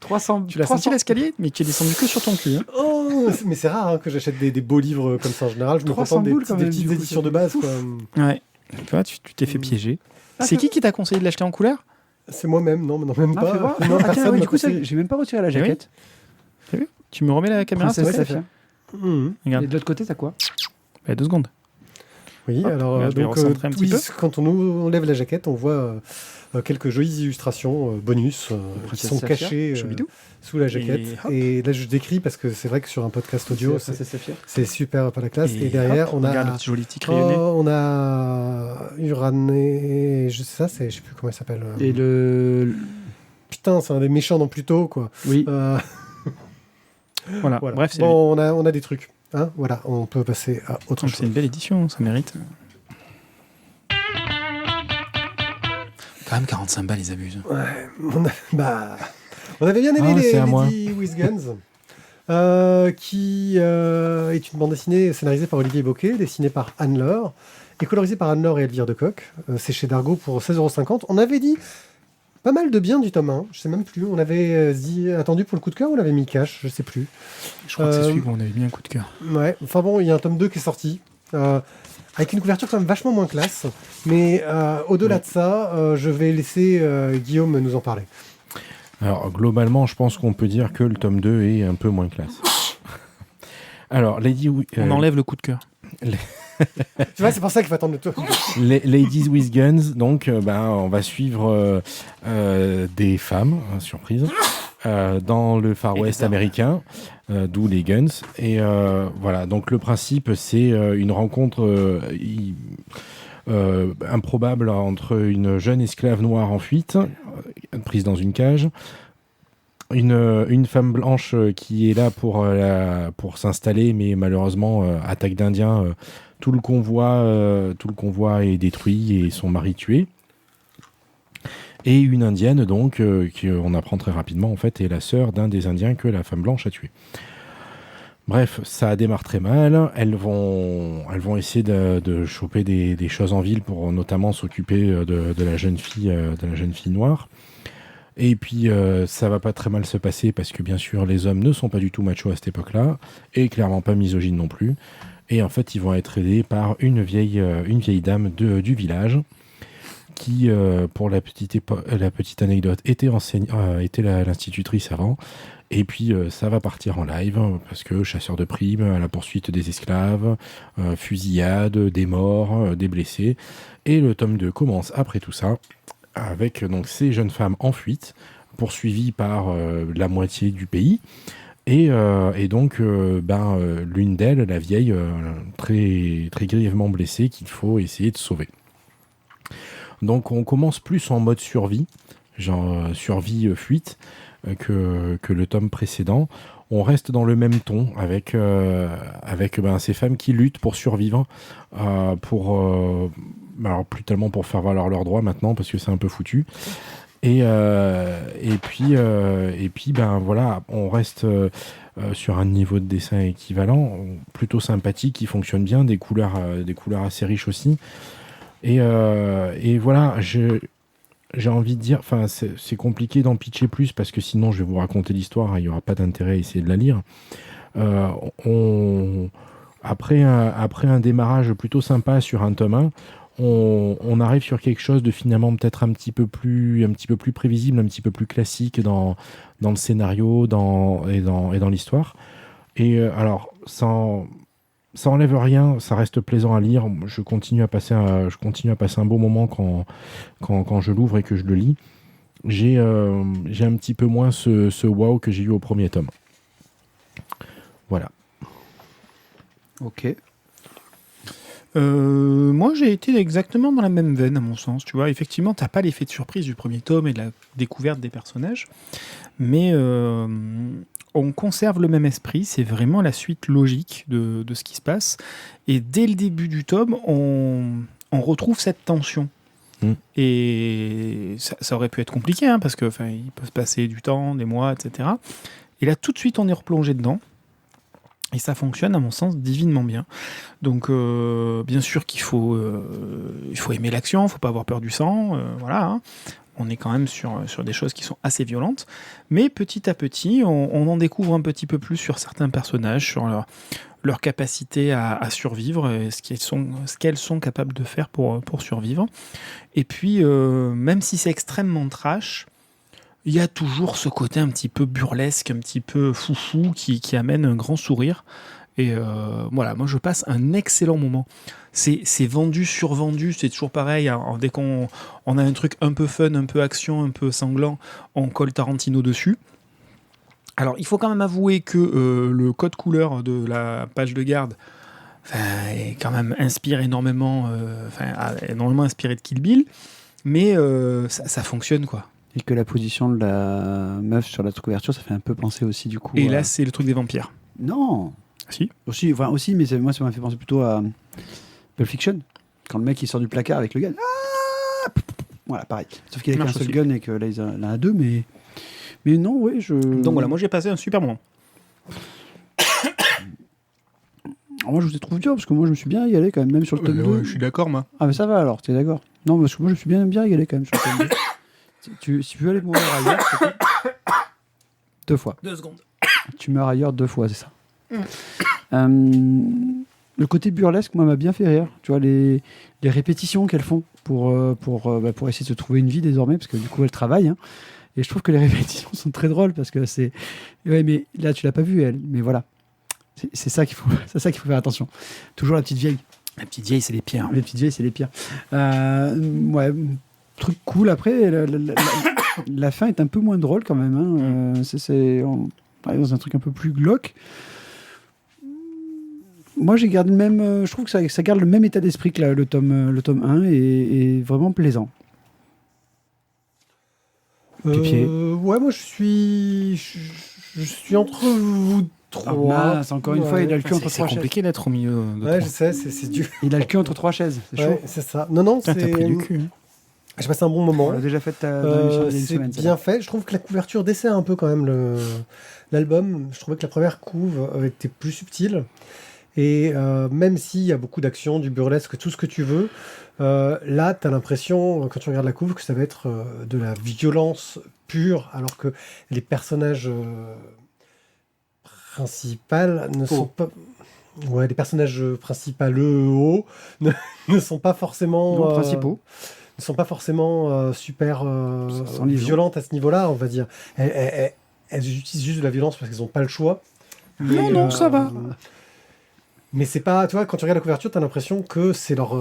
300. Tu l'as senti l'escalier, mais tu es descendu que sur ton cul. Hein. Oh, mais c'est rare hein, que j'achète des beaux livres comme ça en général. Je me 300 contente des boules, quand des même, petites du coup, éditions c'est de base. ouf. Quoi. Ouais. Tu vois, tu t'es fait piéger. Ah, C'est qui t'a conseillé de l'acheter en couleur? C'est moi-même, non, même Ah, pas. fais voir. Non, Ah, tiens, personne ouais, m'a du coup, ça, conseillé. j'ai même pas retiré la Eh oui. jaquette. T'as vu? Tu me remets la caméra, Princesse s'il te plaît? Saphir. Mhm. Et Regarde. de l'autre côté, t'as quoi? Bah, 2 secondes. Oui, Hop, alors là, je vais donc recentrer un petit peu. quand on enlève la jaquette, on voit quelques jolies illustrations bonus qui Princesse sont Saphir, cachées Choubidou. sous la jaquette. Et hop. Et là, je décris parce que c'est vrai que sur un podcast audio, C'est Princesse Saphir. c'est super pas la classe. Et hop, derrière, on regarde a le petit joli petit crayonné. on a Urané, je sais pas comment il s'appelle. Et le. putain, c'est un des méchants dans Pluto, quoi. Oui. Voilà. Voilà. Bref, c'est Bon, on a des trucs. Hein, voilà, on peut passer à autre c'est chose. une belle édition, ça mérite. Quand même 45 balles, ils abusent. On avait bien aimé c'est à moi. Lady with Guns, qui est une bande dessinée scénarisée par Olivier Bocquet, dessinée par Anne Laure, et colorisée par Anne Laure et Elvire Decoq. C'est chez Dargaud pour 16,50 €. On avait dit pas mal de bien du tome 1, je sais même plus. On avait attendu pour le coup de cœur ou on l'avait mis cash, je sais plus. Je crois que c'est celui où on avait mis un coup de cœur. Ouais, enfin bon, il y a un tome 2 qui est sorti, avec une couverture quand même vachement moins classe. Mais au-delà de ça, je vais laisser Guillaume nous en parler. Alors, globalement, je pense qu'on peut dire que le tome 2 est un peu moins classe. Alors, On enlève le coup de cœur. Tu vois, c'est pour ça qu'il faut attendre le tome. Ladies with Guns, donc, on va suivre des femmes, surprise, dans le Far West américain, d'où les Guns. Et voilà, donc le principe, c'est une rencontre improbable entre une jeune esclave noire en fuite, prise dans une cage, une femme blanche qui est là pour s'installer, mais malheureusement, attaque d'Indiens, tout le convoi est détruit et son mari tué. Et une indienne, donc, qu'on apprend très rapidement, en fait, est la sœur d'un des indiens que la femme blanche a tué. Bref, ça démarre très mal. Elles vont essayer de choper des choses en ville pour notamment s'occuper de la jeune fille noire. Et puis, ça va pas très mal se passer parce que, bien sûr, les hommes ne sont pas du tout machos à cette époque-là et clairement pas misogynes non plus. Et en fait, ils vont être aidés par une vieille dame du village qui, pour la petite anecdote, était l'institutrice avant. Et puis, ça va partir en live parce que chasseur de primes, à la poursuite des esclaves, fusillade, des morts, des blessés. Et le tome 2 commence après tout ça avec donc ces jeunes femmes en fuite, poursuivies par la moitié du pays. Et donc, l'une d'elles, la vieille, très, très grièvement blessée, qu'il faut essayer de sauver. Donc, on commence plus en mode survie, genre survie-fuite, que le tome précédent. On reste dans le même ton avec ces femmes qui luttent pour survivre, alors plus tellement pour faire valoir leurs droits maintenant, parce que c'est un peu foutu. Et puis voilà, on reste sur un niveau de dessin équivalent, plutôt sympathique, qui fonctionne bien, des couleurs assez riches aussi. Et voilà, j'ai envie de dire, enfin c'est compliqué d'en pitcher plus parce que sinon je vais vous raconter l'histoire, il n'y aura pas d'intérêt à essayer de la lire. Après un démarrage plutôt sympa sur un tome 1, on arrive sur quelque chose de finalement peut-être un petit peu plus prévisible, un petit peu plus classique dans le scénario et dans l'histoire. Et alors, ça enlève rien, ça reste plaisant à lire. Je continue à passer un beau moment quand je l'ouvre et que je le lis. J'ai un petit peu moins ce wow que j'ai eu au premier tome. Voilà. Ok. Moi, j'ai été exactement dans la même veine, à mon sens. Tu vois, effectivement, t'as pas l'effet de surprise du premier tome et de la découverte des personnages, mais on conserve le même esprit. C'est vraiment la suite logique de ce qui se passe. Et dès le début du tome, on retrouve cette tension. Et ça aurait pu être compliqué, hein, parce que il peut se passer du temps, des mois, etc. Et là, tout de suite, on est replongé dedans. Et ça fonctionne, à mon sens, divinement bien. Donc, bien sûr qu'il faut aimer l'action, il ne faut pas avoir peur du sang. Voilà, hein. On est quand même sur des choses qui sont assez violentes. Mais petit à petit, on en découvre un petit peu plus sur certains personnages, sur leur capacité à survivre, et ce qu'elles sont capables de faire pour survivre. Et puis, même si c'est extrêmement trash, il y a toujours ce côté un petit peu burlesque, un petit peu foufou qui amène un grand sourire. Et voilà, moi je passe un excellent moment. C'est vendu, survendu, c'est toujours pareil. Dès qu'on a un truc un peu fun, un peu action, un peu sanglant, on colle Tarantino dessus. Alors il faut quand même avouer que le code couleur de la page de garde est quand même inspire énormément, a énormément inspiré de Kill Bill, mais ça fonctionne quoi. Et que la position de la meuf sur la couverture, ça fait un peu penser aussi du coup. Et là, c'est le truc des vampires. Non. Si. Aussi, mais moi, ça m'a fait penser plutôt à Pulp Fiction, quand le mec il sort du placard avec le gun. Voilà, pareil. Sauf qu'il a qu'un Marche seul aussi. gun et que là, il en a deux, mais non, ouais, Donc voilà, moi j'ai passé un super moment. Alors, moi, je vous ai trouvé dur parce que moi, je me suis bien régalé quand même sur le tome 2. Je suis d'accord, moi. Ah, mais ça va alors, t'es d'accord. Non, parce que moi, je me suis bien régalé quand même sur le tome 2. Si tu veux aller mourir ailleurs, s'il te plaît. 2 fois. 2 secondes. Tu meurs ailleurs 2 fois, c'est ça. Le côté burlesque, moi, m'a bien fait rire. Tu vois, les répétitions qu'elles font pour essayer de se trouver une vie désormais, parce que du coup, elles travaillent. Hein. Et je trouve que les répétitions sont très drôles, parce que c'est... Ouais, mais là, tu l'as pas vu, elle. Mais voilà. C'est ça qu'il faut faire attention. Toujours la petite vieille. La petite vieille, c'est les pires. Les petites vieilles, c'est les pires. Ouais, truc cool. Après, la fin est un peu moins drôle quand même. Hein. On est dans un truc un peu plus glauque. Moi, j'ai gardé le même. Je trouve que ça garde le même état d'esprit que le tome 1 et vraiment plaisant. Pied. Ouais, moi je suis entre vous trois. Encore une fois, il a le cul entre C'est trois chaises. compliqué d'être au milieu de Ouais, trois. je sais, c'est dur. Il a le cul entre 3 chaises. C'est chaud. Ouais, c'est ça. Non, Putain, t'as pris du cul. Hein. J'ai passé un bon moment. On l'a déjà fait dans l'émission il y a une C'est semaine. bien fait. Je trouve que la couverture dessert un peu quand même l'album. Je trouvais que la première couve était plus subtile. Et même s'il y a beaucoup d'action, du burlesque, tout ce que tu veux, là, tu as l'impression, quand tu regardes la couve, que ça va être de la violence pure, alors que les personnages principaux ne sont pas... Ouais, les personnages principaux ne sont pas forcément... Non, principaux. ne sont pas forcément super Sans liaison. violentes à ce niveau-là, on va dire. Elles utilisent juste de la violence parce qu'elles n'ont pas le choix. Non, ça va. Mais c'est pas, tu vois, quand tu regardes la couverture, t'as l'impression que c'est leur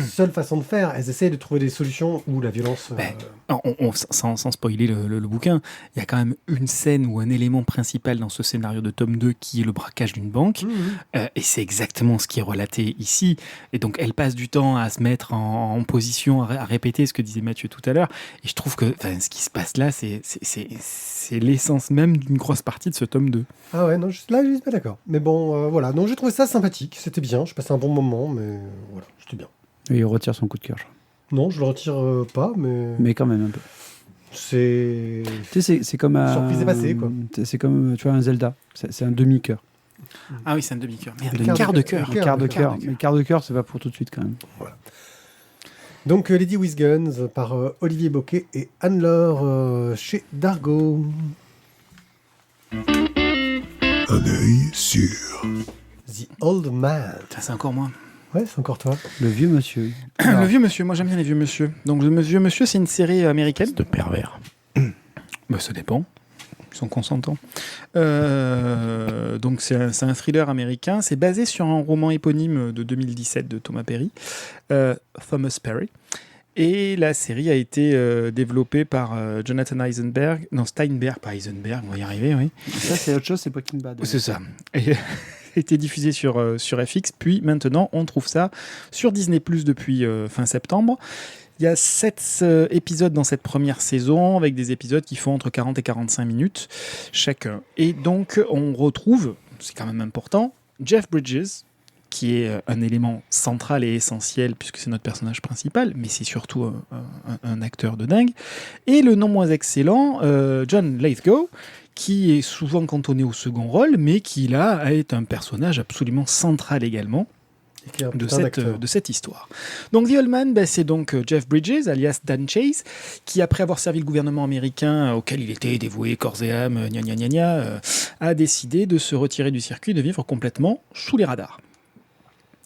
seule façon de faire. Elles essayent de trouver des solutions où la violence... Sans spoiler le bouquin, il y a quand même une scène ou un élément principal dans ce scénario de tome 2 qui est le braquage d'une banque. Et c'est exactement ce qui est relaté ici. Et donc, elle passe du temps à se mettre en position, à répéter ce que disait Mathieu tout à l'heure. Et je trouve que ce qui se passe là, c'est l'essence même d'une grosse partie de ce tome 2. Ah ouais, non, là, je suis pas d'accord. Mais bon, voilà. Donc, j'ai trouvé ça sympathique. C'était bien. Je passais un bon moment, mais voilà, c'était bien. Et il retire son coup de cœur, je crois. Non, je le retire pas, mais... Mais quand même un peu. C'est... Tu sais, c'est comme un... Surprise est passée, quoi. C'est comme, tu vois, un Zelda. C'est un demi-cœur. Ah oui, c'est un demi-cœur. Merde, Un un quart de cœur. cœur. Un quart de quart cœur. Mais le quart de cœur, c'est pas pour tout de suite quand même. Donc, Lady with Guns par Olivier Bocquet et Anne-Laure chez Dargo. Un œil sur. The Old Man. Putain, c'est encore moi. Ouais, c'est encore toi. Le vieux monsieur. Le vieux monsieur, moi j'aime bien les vieux monsieur. Donc le vieux monsieur, c'est une série américaine. De pervers. Bah, ça dépend. Ils sont consentants. Donc c'est un thriller américain. C'est basé sur un roman éponyme de 2017 de Thomas Perry, Thomas Perry. Et la série a été développée par Jonathan Eisenberg. Non, Steinberg, pas Eisenberg, on va y arriver, oui. Ça, c'est autre chose, c'est Breaking Bad. C'est ça. Et a été diffusé sur FX, puis maintenant on trouve ça sur Disney+ depuis fin septembre. Il y a 7 épisodes dans cette première saison, avec des épisodes qui font entre 40 et 45 minutes chacun. Et donc on retrouve, c'est quand même important, Jeff Bridges, qui est un élément central et essentiel, puisque c'est notre personnage principal, mais c'est surtout un acteur de dingue. Et le non moins excellent, John Lithgow, qui est souvent cantonné au second rôle, mais qui là est un personnage absolument central également de cette histoire. Donc The Old Man, c'est donc Jeff Bridges, alias Dan Chase, qui après avoir servi le gouvernement américain auquel il était dévoué corps et âme, a décidé de se retirer du circuit et de vivre complètement sous les radars.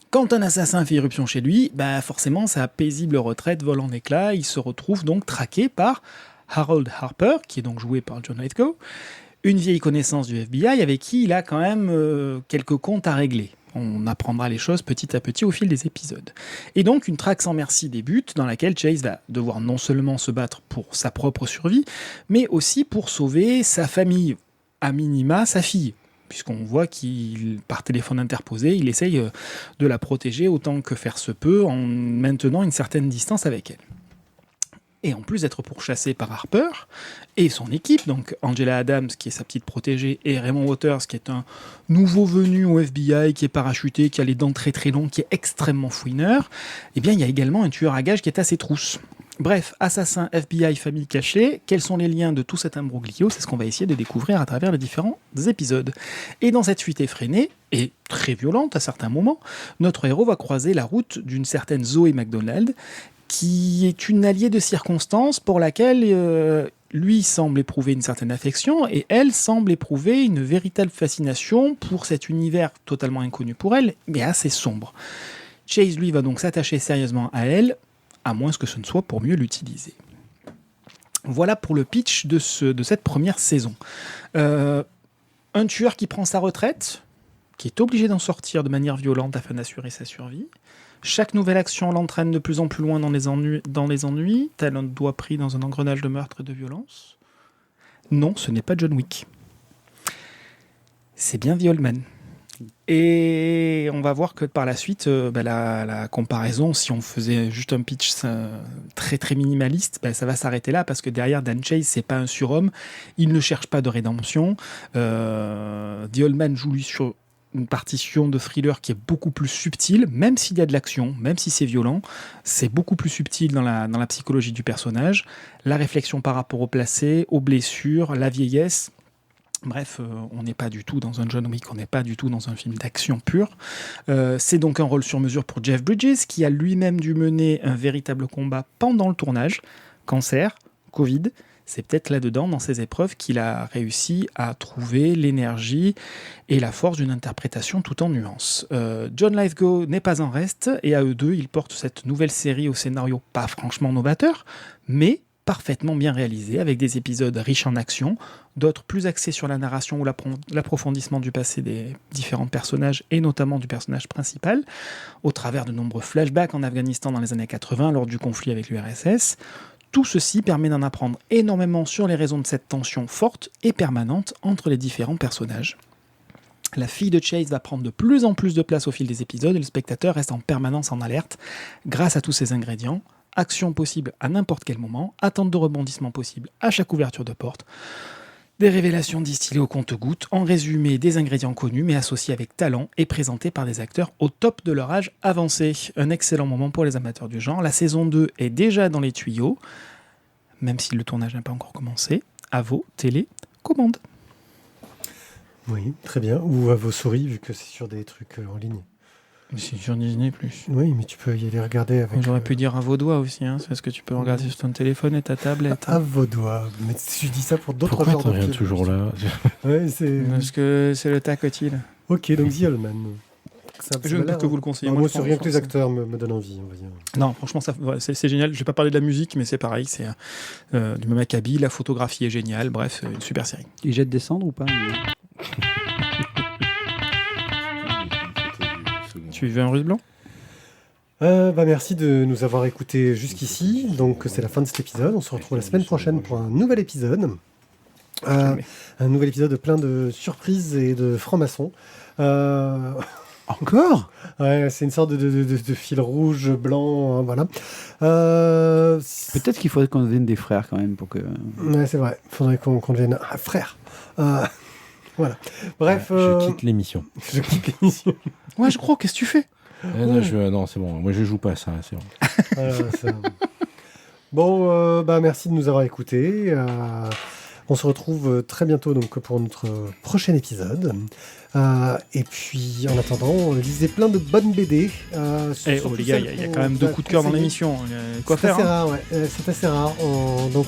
Quand un assassin fait irruption chez lui, forcément sa paisible retraite vole en éclats, il se retrouve donc traqué par Harold Harper, qui est donc joué par John Lithgow, une vieille connaissance du FBI avec qui il a quand même quelques comptes à régler. On apprendra les choses petit à petit au fil des épisodes. Et donc une traque sans merci débute dans laquelle Chase va devoir non seulement se battre pour sa propre survie, mais aussi pour sauver sa famille, à minima sa fille, puisqu'on voit qu'il, par téléphone interposé, il essaye de la protéger autant que faire se peut en maintenant une certaine distance avec elle. et en plus d'être pourchassé par Harper et son équipe, donc Angela Adams qui est sa petite protégée et Raymond Waters qui est un nouveau venu au FBI, qui est parachuté, qui a les dents très très longues, qui est extrêmement fouineur, eh bien il y a également un tueur à gages qui est à ses trousses. Bref, assassin, FBI, famille cachée, quels sont les liens de tout cet imbroglio? C'est ce qu'on va essayer de découvrir à travers les différents épisodes. Et dans cette fuite effrénée, et très violente à certains moments, notre héros va croiser la route d'une certaine Zoé McDonald, qui est une alliée de circonstance pour laquelle lui semble éprouver une certaine affection et elle semble éprouver une véritable fascination pour cet univers totalement inconnu pour elle, mais assez sombre. Chase, lui, va donc s'attacher sérieusement à elle, à moins que ce ne soit pour mieux l'utiliser. Voilà pour le pitch de cette première saison. Un tueur qui prend sa retraite, qui est obligé d'en sortir de manière violente afin d'assurer sa survie. Chaque nouvelle action l'entraîne de plus en plus loin dans les ennuis, tel un doigt pris dans un engrenage de meurtre et de violence. Non, ce n'est pas John Wick. C'est bien The Old Man. Et on va voir que par la suite, la comparaison, si on faisait juste un pitch très très minimaliste, ça va s'arrêter là, parce que derrière Dan Chase, c'est pas un surhomme, il ne cherche pas de rédemption. The Old Man joue lui sur une partition de thriller qui est beaucoup plus subtile, même s'il y a de l'action, même si c'est violent, c'est beaucoup plus subtil dans la psychologie du personnage, la réflexion par rapport au passé, aux blessures, la vieillesse. Bref, on n'est pas du tout dans un John Wick, on n'est pas du tout dans un film d'action pur. C'est donc un rôle sur mesure pour Jeff Bridges, qui a lui-même dû mener un véritable combat pendant le tournage. Cancer, Covid, c'est peut-être là-dedans, dans ces épreuves, qu'il a réussi à trouver l'énergie et la force d'une interprétation tout en nuances. John Lithgow n'est pas en reste, et à eux deux, ils portent cette nouvelle série au scénario pas franchement novateur, mais parfaitement bien réalisé, avec des épisodes riches en action, d'autres plus axés sur la narration ou l'approfondissement du passé des différents personnages, et notamment du personnage principal, au travers de nombreux flashbacks en Afghanistan dans les années 80, lors du conflit avec l'URSS. Tout ceci permet d'en apprendre énormément sur les raisons de cette tension forte et permanente entre les différents personnages. La fille de Chase va prendre de plus en plus de place au fil des épisodes, et le spectateur reste en permanence en alerte grâce à tous ces ingrédients. Action possible à n'importe quel moment, attente de rebondissement possible à chaque ouverture de porte, des révélations distillées au compte-gouttes, en résumé des ingrédients connus mais associés avec talent et présentés par des acteurs au top de leur âge avancé. Un excellent moment pour les amateurs du genre. La saison 2 est déjà dans les tuyaux, même si le tournage n'a pas encore commencé. À vos télécommandes. Oui, très bien. Ou à vos souris, vu que c'est sur des trucs en ligne. C'est sur Disney+. Oui, mais tu peux y aller regarder avec... J'aurais pu dire à vos doigts aussi, hein. C'est ce que tu peux regarder sur ton téléphone et ta tablette. À vos doigts. Mais tu dis ça pour d'autres Pourquoi genres t'en de viens films. toujours là? Ouais, c'est... Parce que c'est le tacotile. Ok, donc The Old Man. Je ne peux que vous le conseiller. Moi, je c'est pense- rien que les acteurs me donnent envie, on va dire. Non, franchement, c'est génial. Je vais pas parler de la musique, mais c'est pareil. C'est du même acabit. La photographie est géniale. Bref, une super série. Il jette des cendres ou pas? Tu veux un russe blanc? Merci de nous avoir écoutés jusqu'ici. Donc, c'est la fin de cet épisode. On se retrouve la semaine prochaine pour un nouvel épisode. Un nouvel épisode plein de surprises et de francs-maçons. Encore? Ouais, c'est une sorte de fil rouge, blanc, hein, voilà. Peut-être qu'il faudrait qu'on devienne des frères quand même pour que... Ouais, c'est vrai. Il faudrait qu'on devienne un frère. Voilà. Bref. Je quitte l'émission. Je quitte l'émission. Ouais, je crois. Qu'est-ce que tu fais? Non, c'est bon. Moi, je joue pas à ça. C'est bon. Voilà, ça. Bon, merci de nous avoir écoutés. On se retrouve très bientôt donc, pour notre prochain épisode. Et puis, en attendant, lisez plein de bonnes BD. Oh les gars, il y a quand même 2 coups de cœur dans l'émission. Quoi C'est faire assez hein. rare, ouais. C'est assez rare. Donc,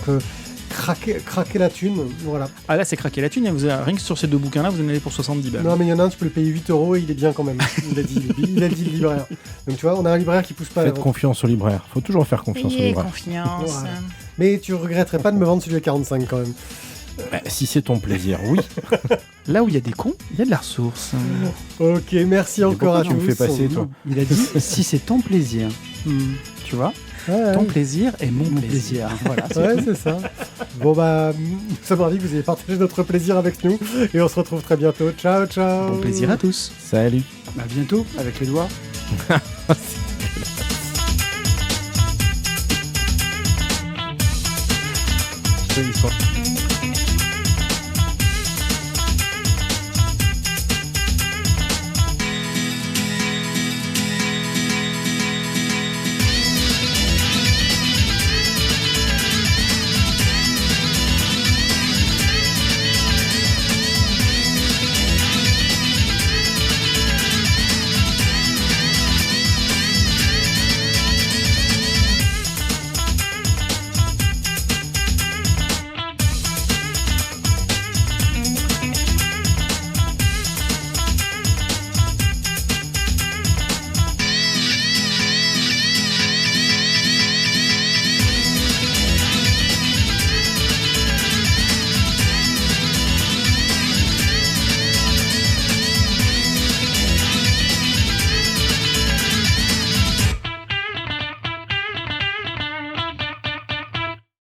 craquer la thune, voilà. Ah là, c'est craquer la thune. Hein. Rien que sur ces 2 bouquins-là, vous en avez pour 70 balles. Non, mais il y en a un, tu peux le payer 8 € et il est bien quand même. Il a dit le libraire. Donc, tu vois, on a un libraire qui pousse pas. Faites confiance au libraire. Faut toujours faire confiance au libraire. Confiance. Voilà. Mais tu regretterais pas de me vendre celui à 45 quand même. Si c'est ton plaisir, oui. Là où il y a des cons, il y a de la ressource. Ok, merci encore à pourquoi tous. tu me fais passer, toi? Il a dit si c'est ton plaisir. Tu vois? Ouais, Ton plaisir est mon Mon plaisir. plaisir. Voilà. ouais, c'est ça. Bon, nous sommes ravis que vous ayez partagé notre plaisir avec nous. Et on se retrouve très bientôt. Ciao, ciao. Bon plaisir à tous. Salut. À bientôt avec les doigts. Bonne histoire.